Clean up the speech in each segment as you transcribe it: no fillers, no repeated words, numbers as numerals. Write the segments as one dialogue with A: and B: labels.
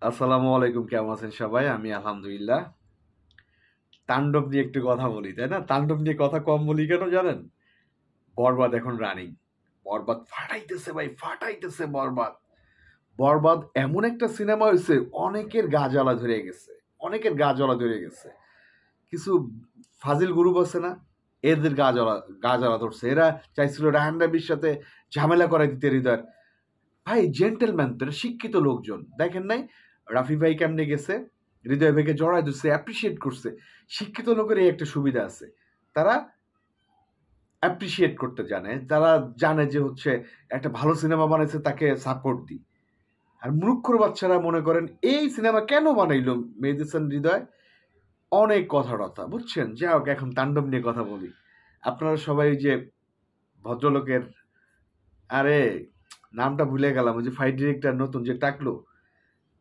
A: আসসালামু আলাইকুম, কেমন আছেন সবাই? আমি আলহামদুলিল্লাহ। তাণ্ডব নিয়ে একটু কথা বলি, তাই না? তাণ্ডব নিয়ে কথা কম বলি কেন জানেন? বরবাদ এখন রানিং। বরবাদ ফাটাইতেছে ভাই, ফাটাইতেছে বরবাদ। বরবাদ এমন একটা সিনেমা হয়েছে, অনেকের গা জ্বালা ধরে গেছে। অনেকের গা জ্বালা ধরে গেছে। কিছু ফাজিল গ্রুপ আছে না, এদের গা জ্বালা ধরছে। এরা চাইছিল রায়হান রাবির সাথে ঝামেলা করাই দিতে হৃদয়। ভাই জেন্টেলম্যান তো, এরা শিক্ষিত লোকজন, দেখেন নাই রাফি ভাই কেমনে গেছে, হৃদয় ভাইকে জড়াই দিচ্ছে, অ্যাপ্রিসিয়েট করছে। শিক্ষিত লোকের এই একটা সুবিধা আছে, তারা অ্যাপ্রিসিয়েট করতে জানে, তারা জানে যে হচ্ছে একটা ভালো সিনেমা বানাইছে, তাকে সাপোর্ট দিই। আর মূর্খর বাচ্চারা মনে করেন এই সিনেমা কেন বানাইলো মেহেদী হাসান হৃদয়, অনেক কথা টথা বুঝছেন। যাই হোক, এখন তাণ্ডব নিয়ে কথা বলি। আপনারা সবাই ওই যে ভদ্রলোকের, আরে নামটা ভুলে গেলাম, ওই যে ফাইট ডিরেক্টর নতুন যে টাকলো,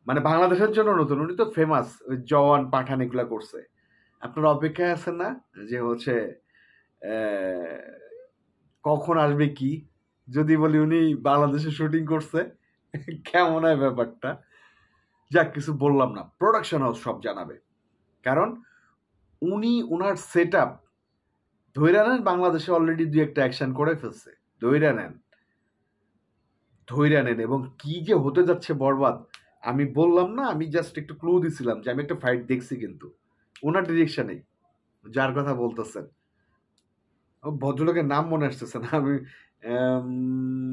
A: মানে বাংলাদেশের জন্য নতুন, উনি তো ফেমাস, ওই জওয়ান পাঠান এগুলা করছে। আপনারা অপেক্ষায় আছেন না যে হচ্ছে আহ, কখন আসবে কি? যদি বলি উনি বাংলাদেশে শুটিং করছে, কেমন হয় ব্যাপারটা? যাক, কিছু বললাম না, প্রোডাকশন হাউস সব জানাবে। কারণ উনি ওনার সেট আপ ধইরা নেন, বাংলাদেশে অলরেডি দুই একটা অ্যাকশন করে ফেলছে। ধইরা নেন, ধইরা নেন। এবং কি যে হতে যাচ্ছে বরবাদ, আমি বললাম না, আমি জাস্ট একটু ক্লু দিছিলাম যে আমি একটা ফাইট দেখছি, কিন্তু ওনার ডিরেকশনেই, যার কথা বলতেছেন। ভদ্রলোকের নাম মনে আসতেছে না, আমি আম,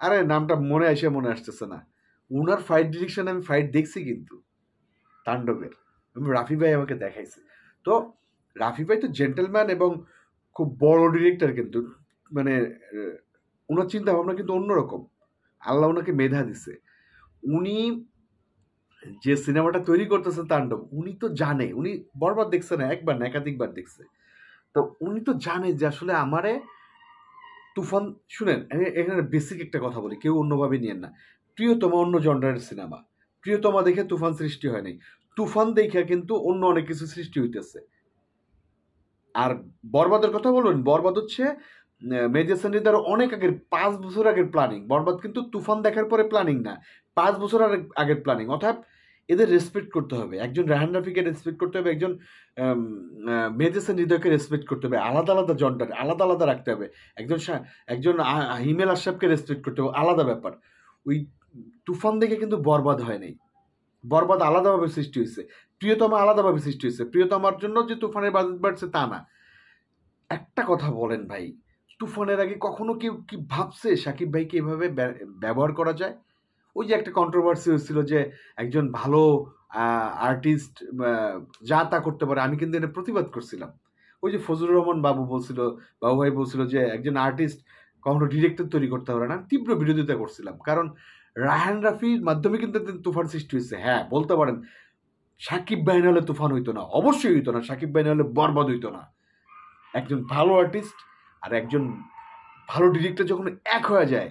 A: আরে নামটা মনে আসতেছে না। উনার ফাইট ডিরেকশনে আমি ফাইট দেখছি কিন্তু, তাণ্ডবের। রাফি ভাই আমাকে দেখাইছে। তো রাফি ভাই তো জেন্টেলম্যান এবং খুব বড় ডিরেক্টর কিন্তু, মানে ওনার চিন্তা ভাবনা কিন্তু অন্যরকম। আল্লাহ ওনাকে মেধা দিছে। উনি যে সিনেমাটা তৈরি করতেছে তাণ্ডব, উনি তো জানে, উনি বরবাদ দেখছে না একবার না, একাধিকবার দেখছে। তো উনি তো জানে যে আসলে আমারে তুফান, শুনেন এখানে বেসিক একটা কথা বলি, কেউ অন্যভাবে নিয়েন না। প্রিয়তমা অন্য জনরার সিনেমা, প্রিয়তমা দেখে তুফান সৃষ্টি হয় নাই। তুফান দেখে কিন্তু অন্য অনেক কিছু সৃষ্টি হইতেছে। আর বরবাদের কথা বলবেন, বরবাদ হচ্ছে মেজর সঞ্জিতার অনেক আগের, 5 বছর আগের প্ল্যানিং। বরবাদ কিন্তু তুফান দেখার পরে প্ল্যানিং না, 5 বছর আগের প্ল্যানিং। অর্থাৎ এদের রেসপেক্ট করতে হবে, একজন রায়হান রাফিকে রেসপেক্ট করতে হবে, একজন মেজর সঞ্জিতাকে রেসপেক্ট করতে হবে, আলাদা আলাদা জনটার আলাদা আলাদা রাখতে হবে। একজন একজন হিমেল আশরাফকে রেসপেক্ট করতে হবে, আলাদা ব্যাপার। ওই তুফান দেখে কিন্তু বরবাদ হয় নাই, বরবাদ আলাদাভাবে সৃষ্টি হয়েছে, প্রিয়তমা আলাদাভাবে সৃষ্টি হয়েছে। প্রিয়তমার জন্য যে তুফানের বাজেট বাড়ছে তা না। একটা কথা বলেন ভাই, তুফানের আগে কখনো কেউ কি ভাবছে সাকিব ভাইকে এভাবে ব্যবহার করা যায়? ওই যে একটা কন্ট্রোভার্সি হচ্ছিল যে একজন ভালো আর্টিস্ট যা তা করতে পারে, আমি কিন্তু এটা প্রতিবাদ করছিলাম। ওই যে ফজলুর রহমান বাবু বলছিল, বাবু ভাই বলছিল যে একজন আর্টিস্ট কখনো ডিরেক্টর তৈরি করতে পারে না, তীব্র বিরোধিতা করছিলাম। কারণ রায়হান রাফির মাধ্যমে কিন্তু তুফান সৃষ্টি হয়েছে। হ্যাঁ, বলতে পারেন সাকিব ভাই না হলে তুফান হইতো না, অবশ্যই হইতো না। সাকিব ভাই না হলে বরবাদ হইতো না। একজন ভালো আর্টিস্ট আর একজন ভালো ডিরেক্টর যখন এক হয়ে যায়,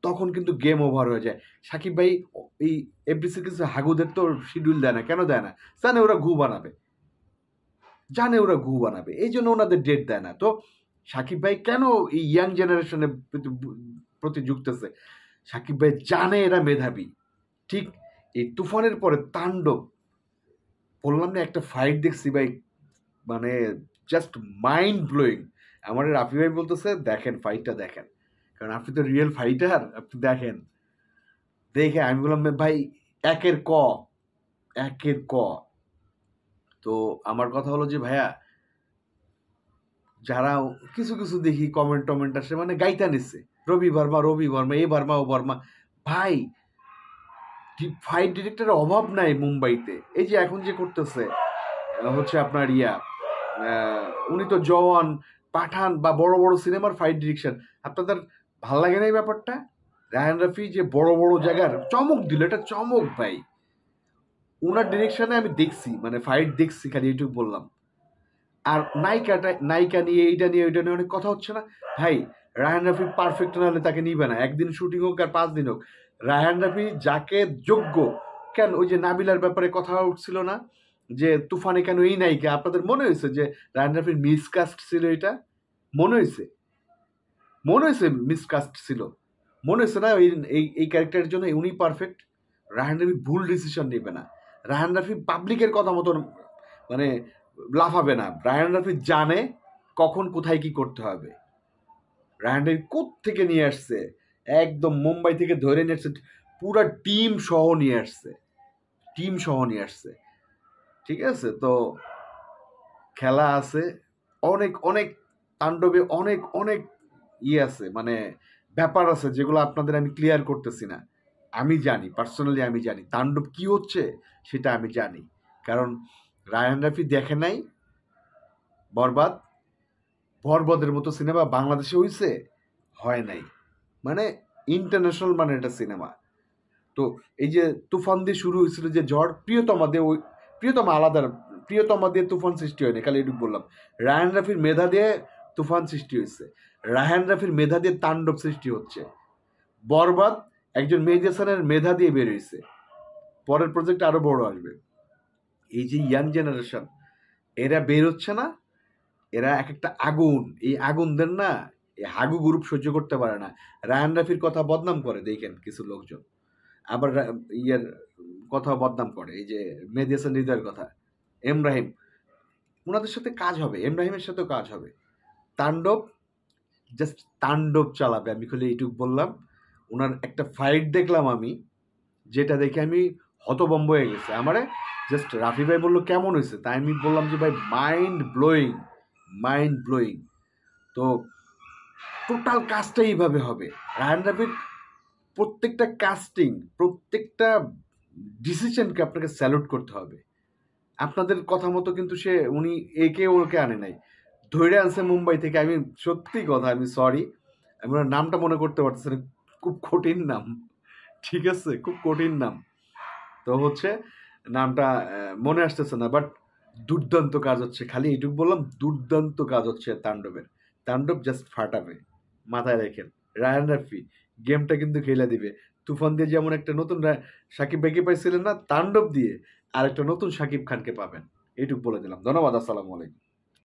A: তখন কিন্তু গেম ওভার হয়ে যায়। সাকিব ভাই এই এফডিসি কিছু হাগুদের তো শিডিউল দেয় না, কেন দেয় না? জানে ওরা ঘু বানাবে, জানে ওরা ঘু বানাবে, এই জন্য ওনাদের ডেট দেয় না। তো সাকিব ভাই কেন এই ইয়াং জেনারেশনের প্রতি যুক্তেছে? সাকিব ভাই জানে এরা মেধাবী। ঠিক এই তুফানের পরে তাণ্ডব, বললাম না একটা ফাইট দেখছি ভাই, মানে জাস্ট মাইন্ড ব্লোয়িং। আমার রাফি ভাই বলতেছে দেখেন ফাইটটা দেখেন, কারণ আপনি তো রিয়েল ফাইটার, আপনি দেখেন। দেখে আমি বললাম ভাই একের ক, একের ক। তো আমার কথা হলো যে ভাইয়া, যারা কিছু কিছু দেখি কমেন্ট টমেন্ট আসে, মানে গাইতা নিচ্ছে রবি বর্মা, রবি বর্মা, এ বর্মা ও বর্মা। ভাই ফাইট ডিরেক্টরের অভাব নাই মুম্বাইতে। এই যে এখন যে করতেছে হচ্ছে আপনার উনি তো জওয়ান, পাঠান বা বড় বড় সিনেমার ফাইট ডিরেকশন, আপনাদের ভাল লাগে না এই ব্যাপারটা? রায়ান রাফি যে বড় বড় জায়গার চমক দিল, এটা চমক ভাই। ওনার ডিরেকশনে আমি দেখছি, মানে ফাইট দেখছি, খালি এইটুকু বললাম। আর নায়িকা নিয়ে এইটা নিয়ে ওইটা নিয়ে অনেক কথা হচ্ছে না ভাই। রায়হান রাফি পারফেক্ট না হলে তাকে নিবে না, একদিন শুটিং হোক আর 5 দিন হোক। রায়হান রাফি যাকে যোগ্য, কেন ওই যে নাবিলার ব্যাপারে কথা উঠছিল না যে তুফানে কেন এই নায়িকা? আপনাদের মনে হয়েছে যে রায়হান রাফির মিসকাস্ট ছিল এটা? মনে হয়েছে? মনে হয়েছে মিসকাস্ট ছিল? মনে হয়েছে না এই এই ক্যারেক্টারের জন্য উনি পারফেক্ট? রায়হান রাফি ভুল ডিসিশন নেবে না, রায়হান রাফি পাবলিকের কথা মতন মানে লাফাবে না। রায়হান রাফি জানে কখন কোথায় কি করতে হবে। রায়হান রাফি কোত্থেকে নিয়ে আসছে, একদম মুম্বাই থেকে ধরে নিয়ে আসছে, পুরা টিম সহ নিয়ে আসছে, ঠিক আছে। তো খেলা আছে, অনেক অনেক তাণ্ডবে অনেক অনেক আছে, মানে ব্যাপার আছে যেগুলো আপনাদের আমি ক্লিয়ার করতেছি না। আমি জানি, পার্সোনালি আমি জানি তাণ্ডব কি হচ্ছে, সেটা আমি জানি। কারণ রায়হান রাফি দেখে নাই বরবাদের মতো সিনেমা বাংলাদেশে হইছে, হয় নাই, মানে ইন্টারন্যাশনাল মানে এটা সিনেমা। তো এই যে তুফান দিয়ে শুরু হয়েছিল যে ঝড়, প্রিয়তমা আলাদা, প্রিয়তমা দিয়ে তুফান সৃষ্টি হয়নি, খালি এটুকু বললাম। রায়হান রাফির মেধা দিয়ে তুফান সৃষ্টি হয়েছে, রায়হান রাফির মেধা দিয়ে তাণ্ডব সৃষ্টি হচ্ছে। বরবাদ একজন মেহেদী হাসানের মেধা দিয়ে বের হয়েছে, পরের প্রজেক্ট আরো বড় আসবে। এই যে ইয়াং জেনারেশন এরা বের হচ্ছে না, এরা এক একটা আগুন, এই আগুনদের না এই হাগু গ্রুপ সহ্য করতে পারে না। রায়হান রাফির কথা বদনাম করে দেখেন কিছু লোকজন, আবার ইয়ের কথা বদনাম করে, এই যে মেহেদী হাসান হৃদয়ের কথা, এমরাহিম, ওনাদের সাথে কাজ হবে, এমরাহিমের সাথেও কাজ হবে। তাণ্ডব জাস্ট তাণ্ডব চালাবে, আমি খালি এইটুকু বললাম। ওনার একটা ফাইট দেখলাম আমি, যেটা দেখে আমি হতভম্ব হয়ে গেছে। আমারে জাস্ট রাফি ভাই বললো কেমন হয়েছে, তাই আমি বললাম যে ভাই মাইন্ড ব্লোয়িং। তো টোটাল কাজটাই এইভাবে হবে। রায়হান রাফির প্রত্যেকটা কাস্টিং, প্রত্যেকটা ডিসিশনকে আপনাকে স্যালুট করতে হবে। আপনাদের কথা মতো কিন্তু উনি একে ওকে আনে নাই, ধৈর্য আনছে মুম্বাই থেকে। আমি সত্যি কথা, আমি সরি, আমি ওনার নামটা মনে করতে পারতেছি না, খুব কঠিন নাম, ঠিক আছে, খুব কঠিন নাম। তো হচ্ছে নামটা মনে আসতেছে না, বাট দুর্দান্ত কাজ হচ্ছে, খালি এইটুকু বললাম, দুর্দান্ত কাজ হচ্ছে তাণ্ডব জাস্ট ফাটাবে, মাথায় রেখেন। রায়হান রাফি গেমটা কিন্তু খেলে দিবে। তুফান দিয়ে যেমন একটা নতুন সাকিব ভাইকে পাইছিলেন না, তাণ্ডব দিয়ে আর একটা নতুন সাকিব খানকে পাবেন, এইটুকু বলে দিলাম। ধন্যবাদ, আসসালামু আলাইকুম।